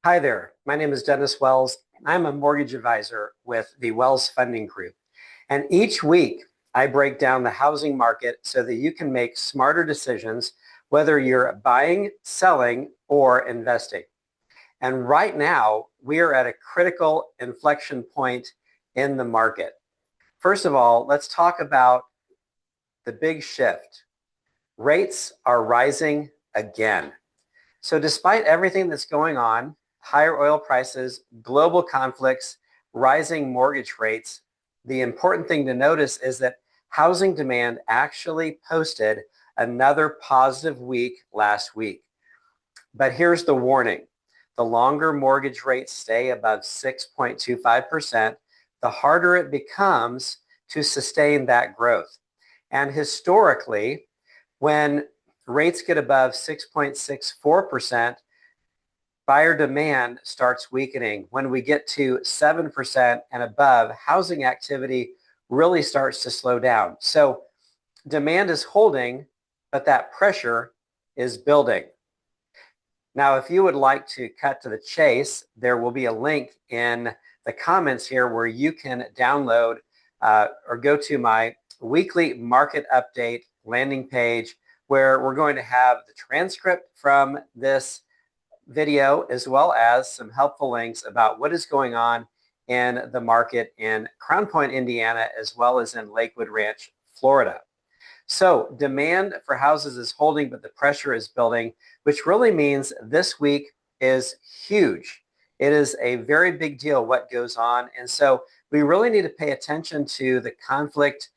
Hi there. My name is Dennis Wells. I'm a mortgage advisor with the Wells Funding Group. And each week, I break down the housing market so that you can make smarter decisions, whether you're buying, selling, or investing. And right now, we are at a critical inflection point in the market. First of all, let's talk about the big shift. Rates are rising again. So despite everything that's going on, higher oil prices, global conflicts, rising mortgage rates, the important thing to notice is that housing demand actually posted another positive week last week. But here's the warning. The longer mortgage rates stay above 6.25%, the harder it becomes to sustain that growth. And historically, when rates get above 6.64%, buyer demand starts weakening. When we get to 7% and above, housing activity really starts to slow down. So demand is holding, but that pressure is building. Now, if you would like to cut to the chase, there will be a link in the comments here where you can download or go to my weekly market update landing page, where we're going to have the transcript from this video as well as some helpful links about what is going on in the market in Crown Point, Indiana, as well as in Lakewood Ranch, Florida. So demand for houses is holding, but the pressure is building, which really means this week is huge. It is a very big deal what goes on. And so we really need to pay attention to the conflict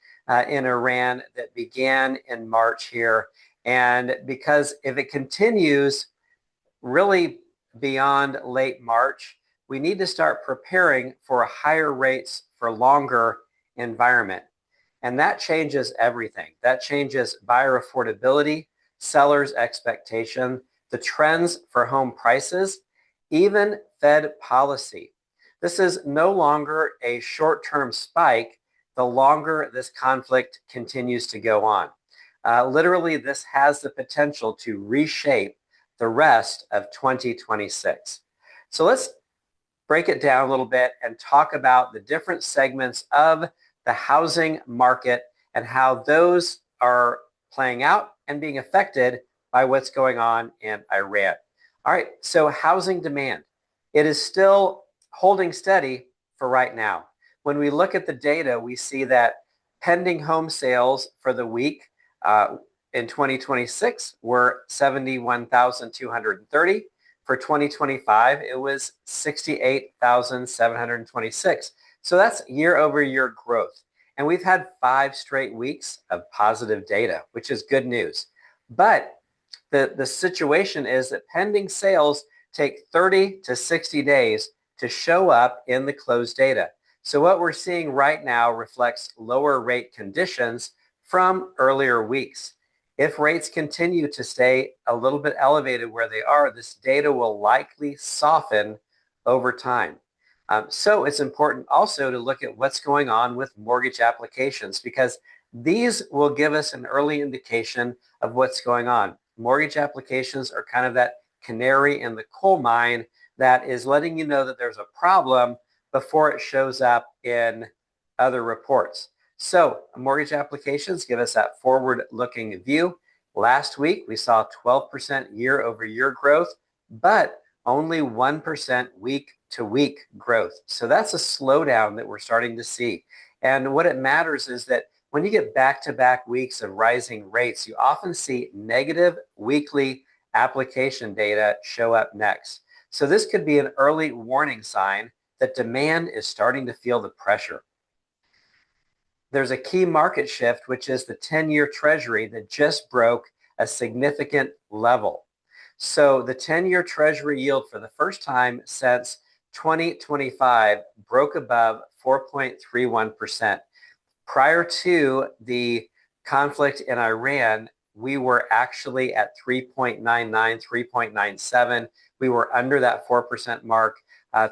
in Iran that began in March here. And because if it continues really beyond late March, we need to start preparing for a higher rates for longer environment. And that changes everything. That changes buyer affordability, sellers' expectation, the trends for home prices, even Fed policy. This is no longer a short-term spike the longer this conflict continues to go on. Literally, this has the potential to reshape the rest of 2026. So let's break it down a little bit and talk about the different segments of the housing market and how those are playing out and being affected by what's going on in Iran. All right, so housing demand. It is still holding steady for right now. When we look at the data, we see that pending home sales for the week in 2026 were 71,230. For 2025, it was 68,726. So that's year over year growth. And we've had 5 straight weeks of positive data, which is good news. But the situation is that pending sales take 30 to 60 days to show up in the closed data. So what we're seeing right now reflects lower rate conditions from earlier weeks. If rates continue to stay a little bit elevated where they are, this data will likely soften over time. So it's important also to look at what's going on with mortgage applications, because these will give us an early indication of what's going on. Mortgage applications are kind of that canary in the coal mine that is letting you know that there's a problem before it shows up in other reports. So mortgage applications give us that forward-looking view. Last week, we saw 12% year-over-year growth, but only 1% week-to-week growth. So that's a slowdown that we're starting to see. And what it matters is that when you get back-to-back weeks of rising rates, you often see negative weekly application data show up next. So this could be an early warning sign that demand is starting to feel the pressure. There's a key market shift, which is the 10-year Treasury that just broke a significant level. So the 10-year Treasury yield for the first time since 2025 broke above 4.31%. Prior to the conflict in Iran, we were actually at 3.99, 3.97. We were under that 4% mark.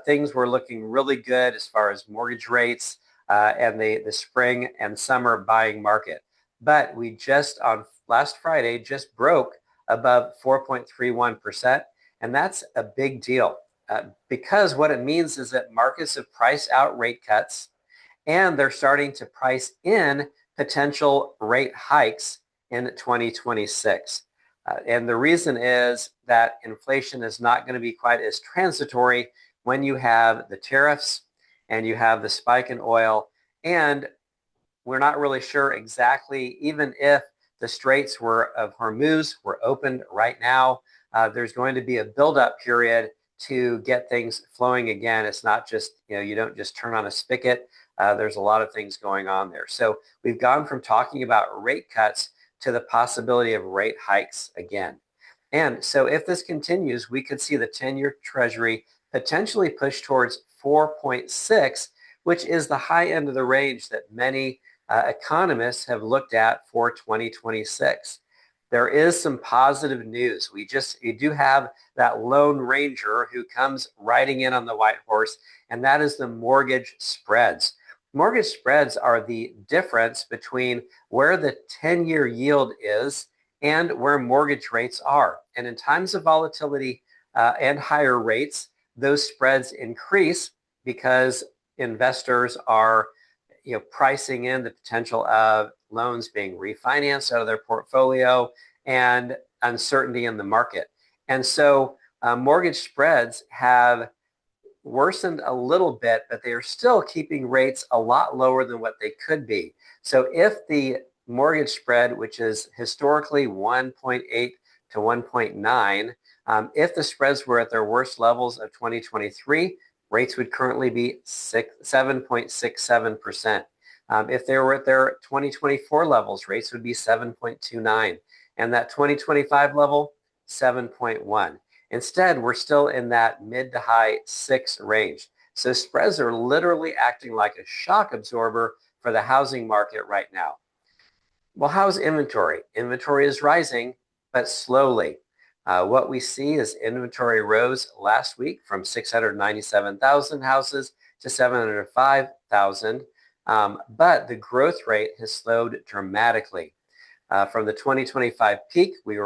Things were looking really good as far as mortgage rates and the spring and summer buying market. But we just on last Friday just broke above 4.31%, and that's a big deal. because what it means is that markets have priced out rate cuts and they're starting to price in potential rate hikes in 2026. And the reason is that inflation is not going to be quite as transitory when you have the tariffs and you have the spike in oil. And we're not really sure exactly, even if the straits of Hormuz were opened right now, there's going to be a buildup period to get things flowing again. It's not just, you don't just turn on a spigot. There's a lot of things going on there. So we've gone from talking about rate cuts to the possibility of rate hikes again. And so if this continues, we could see the 10-year Treasury potentially push towards 4.6, which is the high end of the range that many economists have looked at for 2026. There is some positive news. You do have that Lone Ranger who comes riding in on the white horse, and that is the mortgage spreads. Mortgage spreads are the difference between where the 10-year yield is and where mortgage rates are. And in times of volatility and higher rates, those spreads increase because investors are pricing in the potential of loans being refinanced out of their portfolio and uncertainty in the market. And so mortgage spreads have worsened a little bit, but they are still keeping rates a lot lower than what they could be. So if the mortgage spread, which is historically 1.8 to 1.9, if the spreads were at their worst levels of 2023, rates would currently be 7.67%. If they were at their 2024 levels, rates would be 7.29. And that 2025 level, 7.1. Instead, we're still in that mid to high 6 range. So spreads are literally acting like a shock absorber for the housing market right now. Well, how's inventory? Inventory is rising, but slowly. What we see is inventory rose last week from 697,000 houses to 705,000, but the growth rate has slowed dramatically. From the 2025 peak, we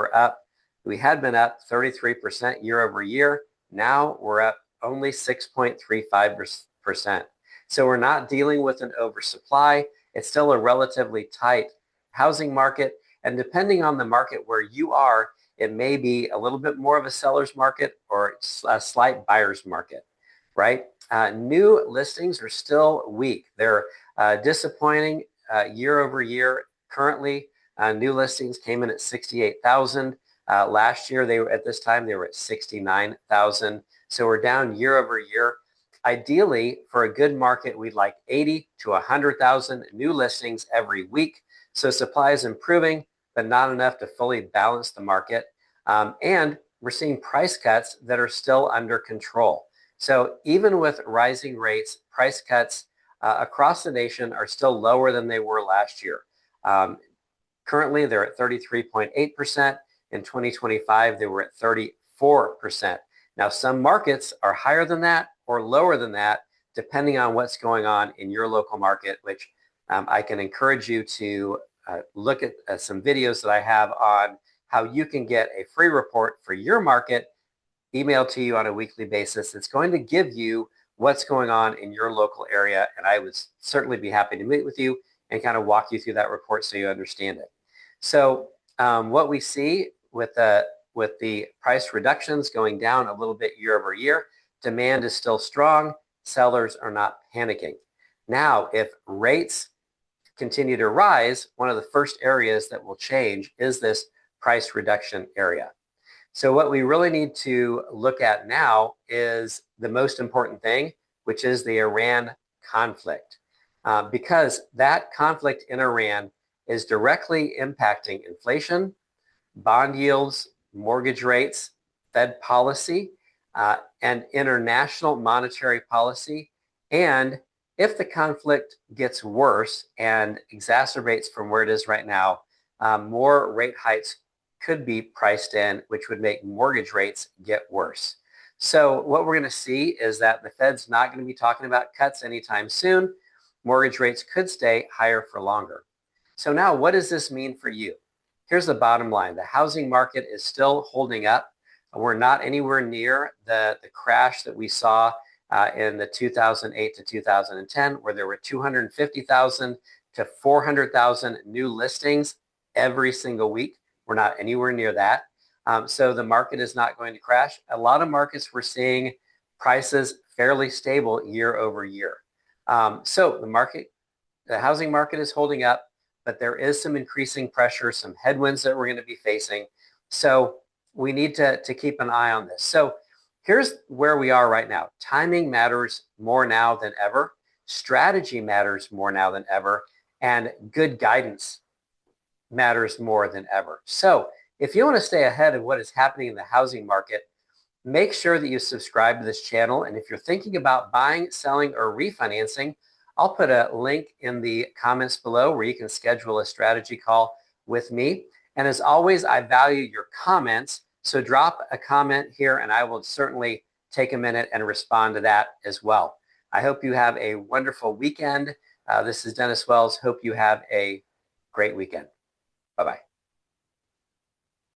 had been up 33% year over year. Now we're up only 6.35%. So we're not dealing with an oversupply. It's still a relatively tight housing market. And depending on the market where you are, it may be a little bit more of a seller's market or a slight buyer's market, right? New listings are still weak. They're disappointing year over year. Currently, new listings came in at 68,000. Last year, at this time, they were at 69,000. So we're down year over year. Ideally, for a good market, we'd like 80 to 100,000 new listings every week. So supply is improving, but not enough to fully balance the market. And we're seeing price cuts that are still under control. So even with rising rates, price cuts across the nation are still lower than they were last year. Currently, they're at 33.8%. In 2025, they were at 34%. Now, some markets are higher than that or lower than that, depending on what's going on in your local market, which I can encourage you to look at some videos that I have on how you can get a free report for your market emailed to you on a weekly basis. It's going to give you what's going on in your local area, and I would certainly be happy to meet with you and kind of walk you through that report so you understand it. So what we see with the price reductions going down a little bit year over year, demand is still strong. Sellers are not panicking. Now, if rates continue to rise, one of the first areas that will change is this price reduction area. So what we really need to look at now is the most important thing, which is the Iran conflict, because that conflict in Iran is directly impacting inflation, bond yields, mortgage rates, Fed policy, and international monetary policy. And if the conflict gets worse and exacerbates from where it is right now, more rate hikes could be priced in, which would make mortgage rates get worse. So what we're going to see is that the Fed's not going to be talking about cuts anytime soon. Mortgage rates could stay higher for longer. So now what does this mean for you? Here's the bottom line. The housing market is still holding up. We're not anywhere near the crash that we saw in the 2008 to 2010, where there were 250,000 to 400,000 new listings every single week. We're not anywhere near that. So the market is not going to crash. A lot of markets we're seeing prices fairly stable year over year. So the housing market is holding up, but there is some increasing pressure, some headwinds that we're going to be facing. So we need to keep an eye on this. So here's where we are right now. Timing matters more now than ever. Strategy matters more now than ever. And good guidance matters more than ever. So if you want to stay ahead of what is happening in the housing market, make sure that you subscribe to this channel. And if you're thinking about buying, selling, or refinancing, I'll put a link in the comments below where you can schedule a strategy call with me. And as always, I value your comments. So drop a comment here and I will certainly take a minute and respond to that as well. I hope you have a wonderful weekend. This is Dennis Wells. Hope you have a great weekend. Bye-bye.